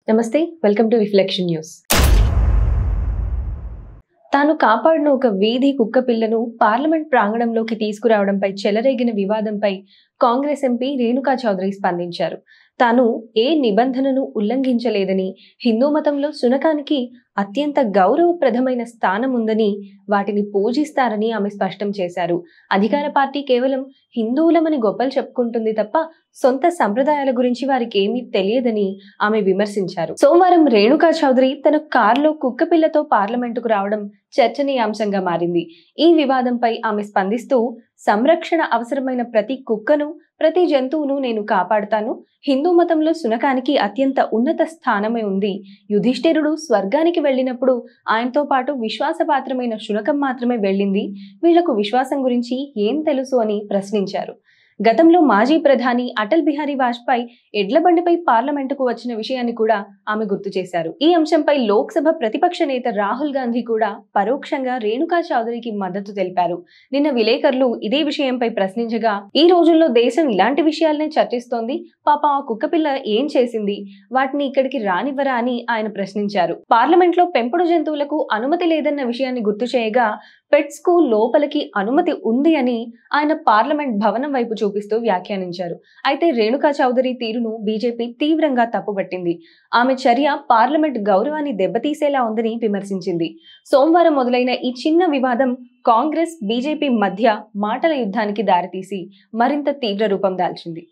నమస్తే, welcome to reflection news. తాను కాపాడిన ఒక వీధి కుక్క పిల్లను పార్లమెంట్ ప్రాంగణంలోకి తీసుకురావడంపై చెలరేగిన వివాదంపై కాంగ్రెస్ ఎంపీ రేణుకా చౌదరి స్పందించారు. తాను ఏ నిబంధనను ఉల్లంఘించలేదని, హిందూ మతంలో శునకానికి అత్యంత గౌరవప్రదమైన స్థానం ఉందని, వాటిని పూజిస్తారని ఆమె స్పష్టం చేశారు. అధికార పార్టీ కేవలం హిందువులమని గొప్పలు చెప్పుకుంటుంది తప్ప సొంత సంప్రదాయాల గురించి వారికి ఏమీ తెలియదని ఆమె విమర్శించారు. సోమవారం రేణుకా చౌదరి తన కారులో కుక్కపిల్లతో పార్లమెంటుకు రావడం చర్చనీయాంశంగా మారింది. ఈ వివాదంపై ఆమె స్పందిస్తూ, సంరక్షణ అవసరమైన ప్రతి కుక్కను, ప్రతి జంతువును నేను కాపాడుతాను. హిందూ మతంలో శునకానికి అత్యంత ఉన్నత స్థానమే ఉంది. యుధిష్ఠిరుడు స్వర్గానికి వెళ్ళినప్పుడు ఆయనతో పాటు విశ్వాసపాత్రమైన శునకం మాత్రమే వెళ్ళింది. వీళ్లకు విశ్వాసం గురించి ఏం తెలుసు అని ప్రశ్నించారు. గతంలో మాజీ ప్రధాని అటల్ బిహారీ వాజ్పేయి ఎడ్లబండిపై పార్లమెంటుకు వచ్చిన విషయాన్ని కూడా ఆమె గుర్తు చేశారు. ఈ అంశంపై లోక్సభ ప్రతిపక్ష నేత రాహుల్ గాంధీ కూడా పరోక్షంగా రేణుకా చౌదరికి మద్దతు తెలిపారు. నిన్న విలేకరులు ఇదే విషయంపై ప్రశ్నించగా, ఈ రోజుల్లో దేశం ఇలాంటి విషయాలనే చర్చిస్తోంది. పాప ఆ కుక్కపిల్ల ఏం చేసింది? వాటిని ఇక్కడికి రానివ్వరా అని ఆయన ప్రశ్నించారు. పార్లమెంట్లో పెంపుడు జంతువులకు అనుమతి లేదన్న విషయాన్ని గుర్తు చేయగా, పెట్స్ కు లోపలికి అనుమతి ఉంది అని ఆయన పార్లమెంట్ భవనం వైపు చూపిస్తూ వ్యాఖ్యానించారు. అయితే రేణుకా చౌదరి తీరును బీజేపీ తీవ్రంగా తప్పుపట్టింది. ఆమె చర్య పార్లమెంట్ గౌరవాన్ని దెబ్బతీసేలా ఉందని విమర్శించింది. సోమవారం మొదలైన ఈ చిన్న వివాదం కాంగ్రెస్, బీజేపీ మధ్య మాటల యుద్ధానికి దారితీసి మరింత తీవ్ర రూపం దాల్చింది.